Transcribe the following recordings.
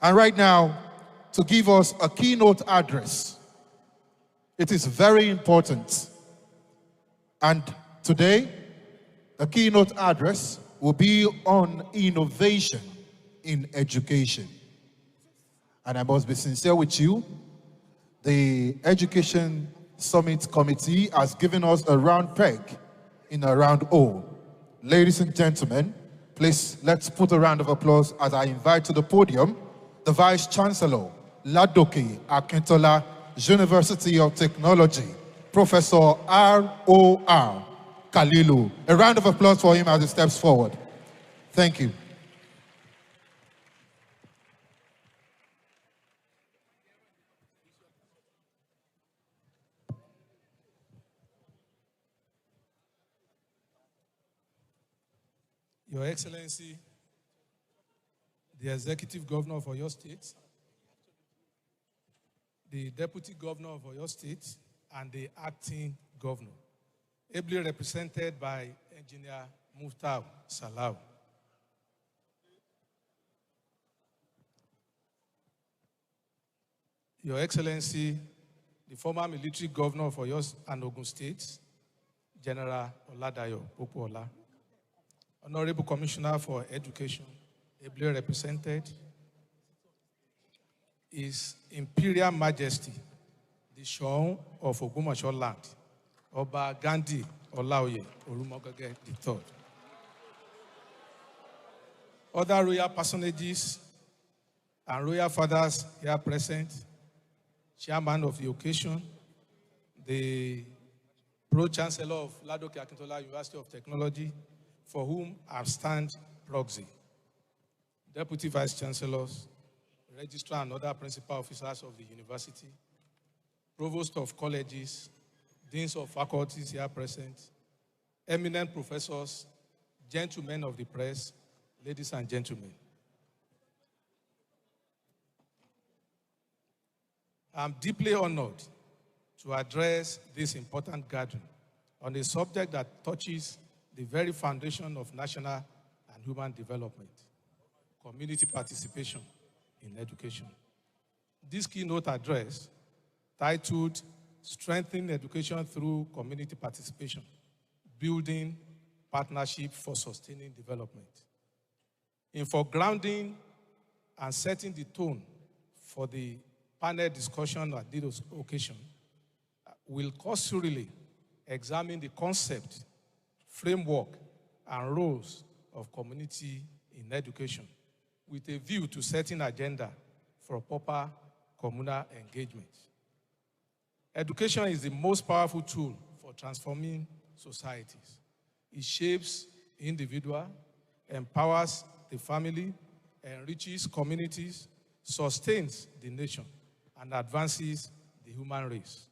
And right now, to give us a keynote address. It is very important. And today, the keynote address will be on innovation in education. And I must be sincere with you, the Education Summit Committee has given us a round peg in a round hole. Ladies and gentlemen, please let's put a round of applause as I invite to the podium the Vice Chancellor, Ladoke Akintola, University of Technology, Professor ROM Kalilu. A round of applause for him as he steps forward. Thank you. Your Excellency, the Executive Governor of Oyo State, the Deputy Governor of Oyo State, and the Acting Governor, ably represented by Engineer Muftau Salau. Your Excellency, the former military governor of Oyo and Ogun State, General Oladayo Popola, Honorable Commissioner for Education, ably represented, His Imperial Majesty, the Seun of Ogbomosoland, Oba Gandhi Olaoye Olumogege III. Other royal personages and royal fathers here present, Chairman of the occasion, the Pro-Chancellor of Ladoke Akintola University of Technology, for whom I stand proxy, Deputy Vice Chancellors, Registrar and other principal officers of the university, Provost of colleges, Deans of faculties here present, eminent professors, gentlemen of the press, ladies and gentlemen. I'm deeply honored to address this important gathering on a subject that touches the very foundation of national and human development, community participation in education. This keynote address, titled Strengthening Education Through Community Participation, Building Partnership for Sustaining Development. In foregrounding and setting the tone for the panel discussion at this occasion, we'll cursorily examine the concept, framework, and roles of community in education with a view to setting agenda for proper communal engagement. Education is the most powerful tool for transforming societies. It shapes individuals, empowers the family, enriches communities, sustains the nation, and advances the human race.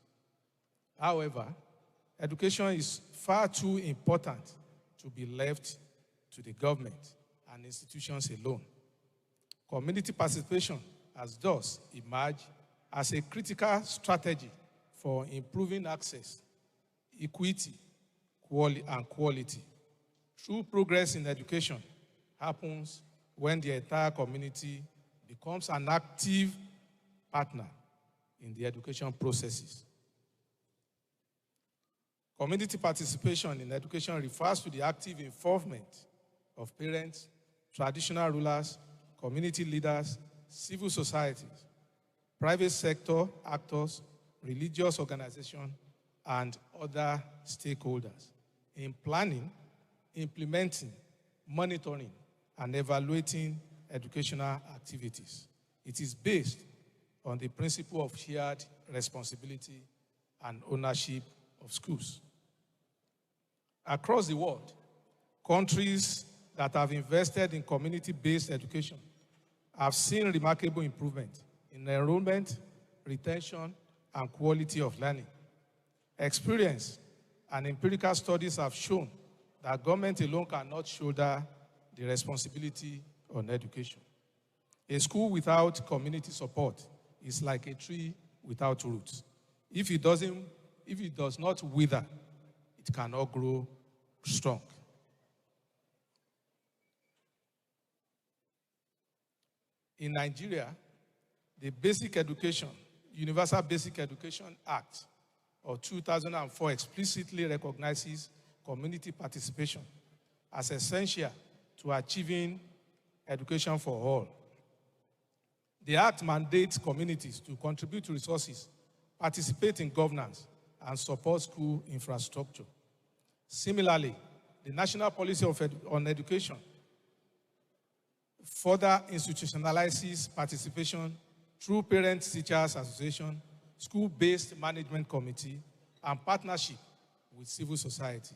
However, education is far too important to be left to the government and institutions alone. Community participation has thus emerged as a critical strategy for improving access, equity, and quality. True progress in education happens when the entire community becomes an active partner in the education processes. Community participation in education refers to the active involvement of parents, traditional rulers, community leaders, civil societies, private sector actors, religious organizations, and other stakeholders in planning, implementing, monitoring, and evaluating educational activities. It is based on the principle of shared responsibility and ownership of schools. Across the world, countries that have invested in community-based education have seen remarkable improvement in enrollment, retention, and quality of learning. Experience and empirical studies have shown that government alone cannot shoulder the responsibility on education. A school without community support is like a tree without roots. If it does not wither, it cannot grow strong. In Nigeria, the Basic Education, Universal Basic Education Act of 2004 explicitly recognizes community participation as essential to achieving education for all. The Act mandates communities to contribute to resources, participate in governance, and support school infrastructure. Similarly, the National Policy on Education further institutionalizes participation through Parent-Teachers Association, school-based management committee, and partnership with civil society.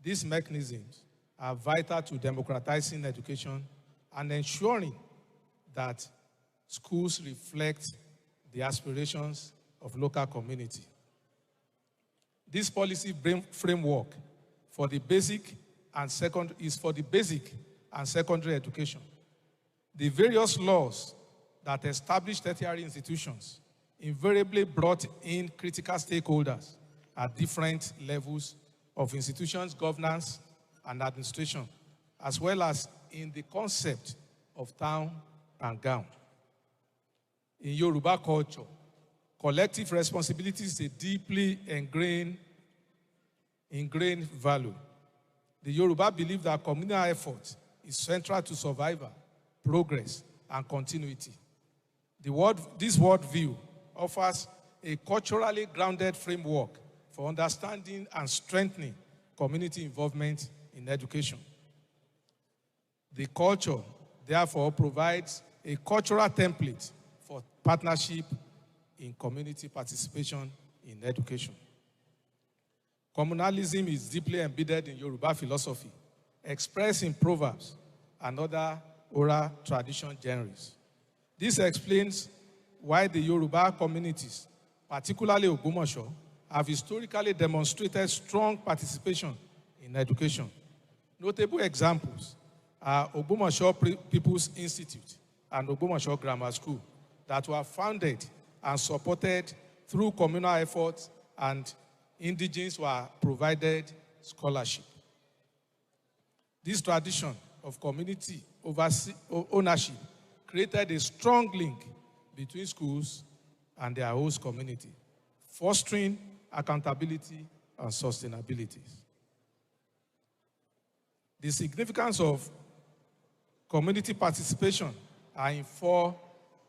These mechanisms are vital to democratizing education and ensuring that schools reflect the aspirations of local community. This policy framework for the basic and secondary education. The various laws that establish tertiary institutions invariably brought in critical stakeholders at different levels of institutions, governance, and administration, as well as in the concept of town and gown. In Yoruba culture, collective responsibility is a deeply ingrained value. The Yoruba believe that communal effort is central to survival, progress, and continuity. This worldview offers a culturally grounded framework for understanding and strengthening community involvement in education. The culture, therefore, provides a cultural template for partnership in community participation in education. Communalism is deeply embedded in Yoruba philosophy, expressed in proverbs and other oral tradition genres. This explains why the Yoruba communities, particularly Ogbomoso, have historically demonstrated strong participation in education. Notable examples are Ogbomoso People's Institute and Ogbomoso Grammar School that were founded and supported through communal efforts, and indigenes were provided scholarship. This tradition of community ownership created a strong link between schools and their host community, fostering accountability and sustainability. The significance of community participation are in 4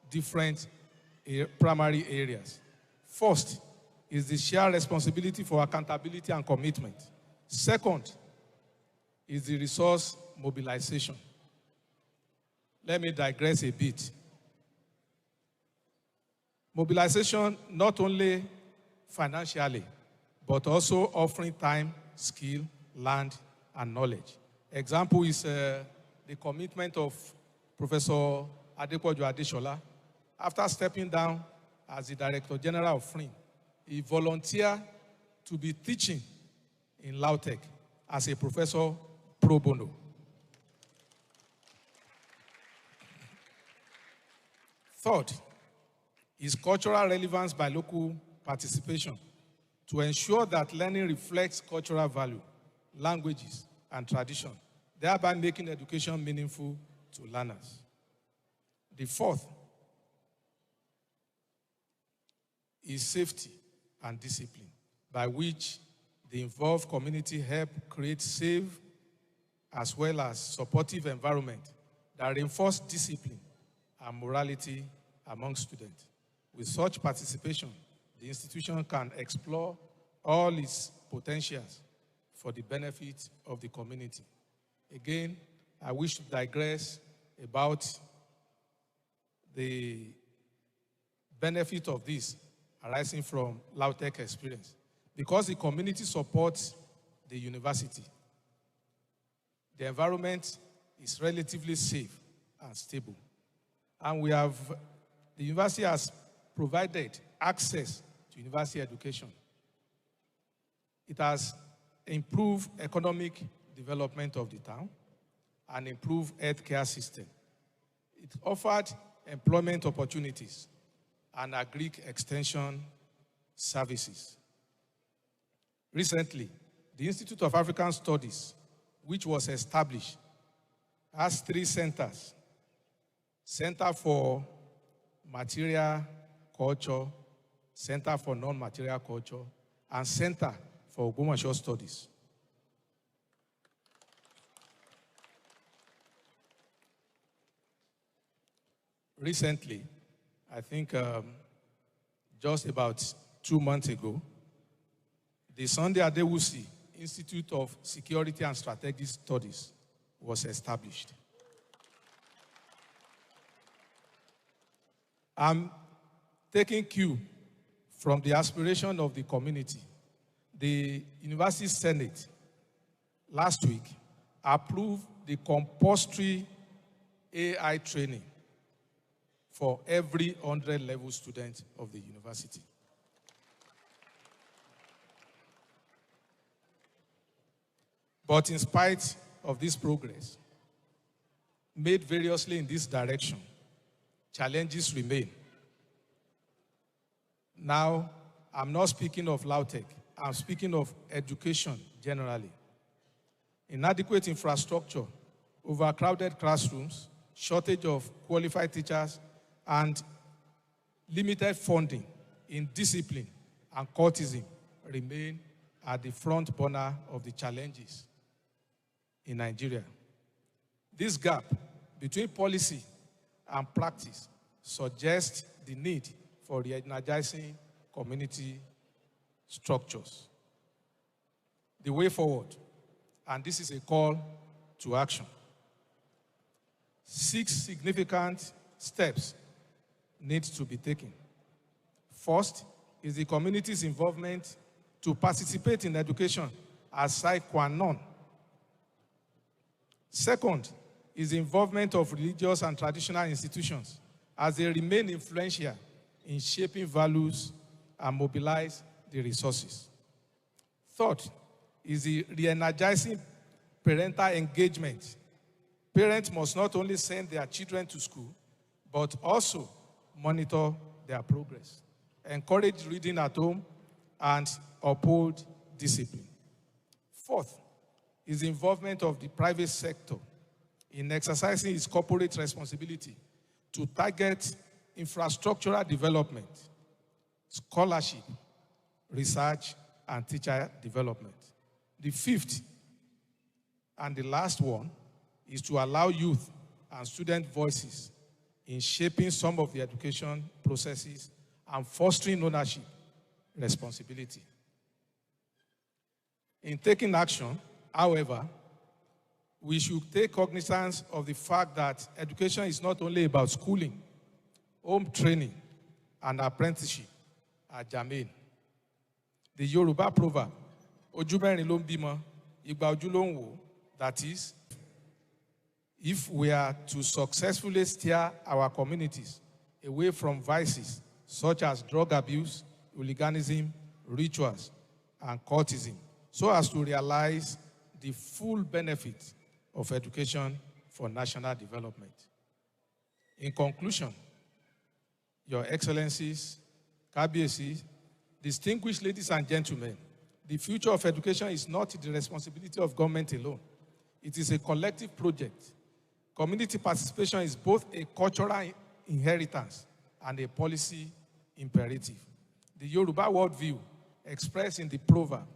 different primary areas. First is the shared responsibility for accountability and commitment. Second is the resource mobilization. Let me digress a bit. Mobilization not only financially, but also offering time, skill, land, and knowledge. Example is the commitment of Professor Adepoju Adeshola. After stepping down as the Director General of FRIN, he volunteered to be teaching in Lautech as a professor pro bono. Third is cultural relevance by local participation to ensure that learning reflects cultural value, languages, and tradition, thereby making education meaningful to learners. The fourth is safety and discipline, by which the involved community help create safe as well as supportive environment that reinforce discipline and morality among students. With such participation, the institution can explore all its potentials for the benefit of the community. Again, I wish to digress about the benefit of this arising from Lautech experience. Because the community supports the university, the environment is relatively safe and stable. And the university has provided access to university education. It has improved economic development of the town and improved healthcare system. It offered employment opportunities and agric extension services. Recently, the Institute of African Studies, which was established, has 3 centers Center for Material Culture, Center for Non-Material Culture, and Center for Ogbomoso Studies. Recently, I think just about 2 months ago, the Sunday Adewusi Institute of Security and Strategic Studies was established. I'm taking cue from the aspiration of the community. The University Senate last week approved the compulsory AI training for every 100-level student of the university. But in spite of this progress made variously in this direction, challenges remain. Now, I'm not speaking of LAUTECH, I'm speaking of education generally. Inadequate infrastructure, overcrowded classrooms, shortage of qualified teachers, and limited funding in discipline and cultism remain at the front burner of the challenges in Nigeria. This gap between policy and practice suggests the need for re-energizing community structures. The way forward, and this is a call to action. 6 significant steps need to be taken. First is the community's involvement to participate in education as sine qua non. Second is the involvement of religious and traditional institutions as they remain influential in shaping values and mobilize the resources. Third is the re-energizing parental engagement. Parents must not only send their children to school, but also monitor their progress, encourage reading at home, and uphold discipline. Fourth is the involvement of the private sector in exercising its corporate responsibility to target infrastructural development, scholarship, research, and teacher development. The fifth and the last one is to allow youth and student voices in shaping some of the education processes and fostering ownership responsibility. In taking action, however, we should take cognizance of the fact that education is not only about schooling. Home training and apprenticeship are germane. The Yoruba proverb, "Ojú mẹ́rin ló ń bímọ, igba ojú ló ń wò," that is, if we are to successfully steer our communities away from vices such as drug abuse, hooliganism, rituals, and cultism, so as to realize the full benefit of education for national development. In conclusion, Your Excellencies, Kábíyèsí, distinguished ladies and gentlemen, the future of education is not the responsibility of government alone. It is a collective project. Community participation is both a cultural inheritance and a policy imperative. The Yoruba worldview, expressed in the proverb,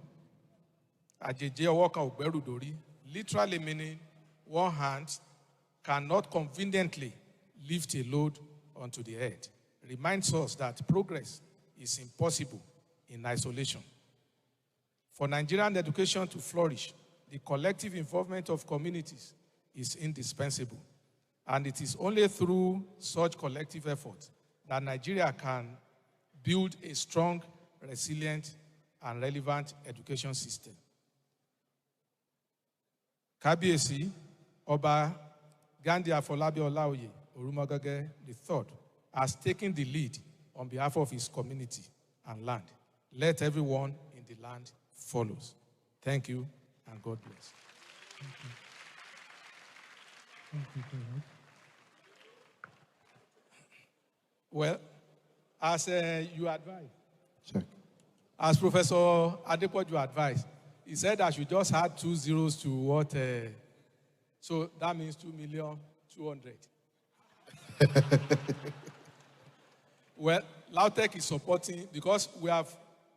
"Àjèjì ọwọ́ kan ò gbẹ́rù dórí," literally meaning one hand cannot conveniently lift a load onto the head, reminds us that progress is impossible in isolation. For Nigerian education to flourish, the collective involvement of communities is indispensable. And it is only through such collective effort that Nigeria can build a strong, resilient, and relevant education system. Kábíyèsí, Ọba Gandhi Afolabi Olaoye Orumagage III has taken the lead on behalf of his community and land. Let everyone in the land follow. Thank you, and God bless. Thank you. Thank you very much. Well, as you advised, Check. as Professor Adepoju advised, he said I should just add 2 zeros to what, so that means 2,200,000. Well, LAUTECH is supporting because we have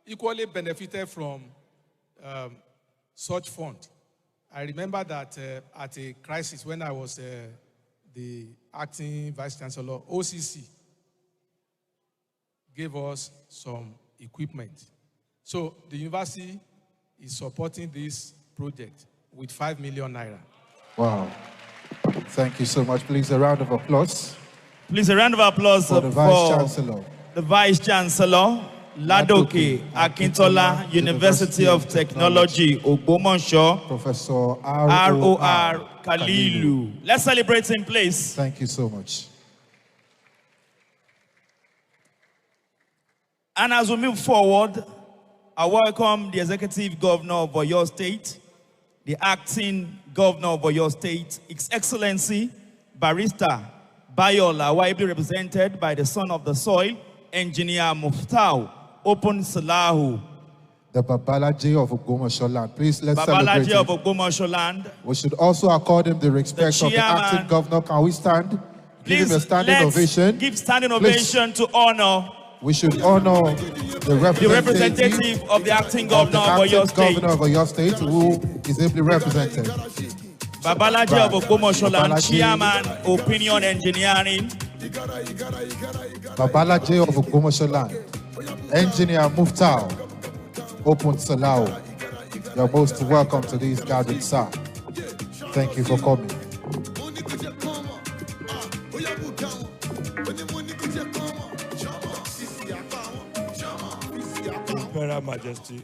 equally benefited from such fund. I remember that at a crisis when I was the acting Vice Chancellor, OCC gave us some equipment. So the university is supporting this project with 5 million naira. Wow. Thank you so much. Please, a round of applause. Please, a round of applause for the Vice Chancellor. The Vice Chancellor, Ladoke Akintola, University of Technology, Ogbomoso, Professor R.O.R. Kalilu. Let's celebrate in place. Thank you so much. And as we move forward, I welcome the Executive Governor of Oyo State, the Acting Governor of Oyo State, His Excellency, Barrister Bayola, widely represented by the son of the soil, Engineer Muftau Open Salahu. The Babalaji of Ogbomosoland. Please, let's Babalaji celebrate of Ogbomosoland. We should also accord him the respect of the acting governor. Can we stand? Give him a standing ovation. Give standing ovation to honor. We should honor the representative of the acting governor of Oyo State. Governor of Oyo State, who is ably represented. Babalaji of Ogbomosoland, Chairman, Opinion Engineering. Babalaji of Ogbomosoland, Engineer Muftau Open Salau. You're most welcome to this gathering, sir. Thank you for coming. Imperial Majesty.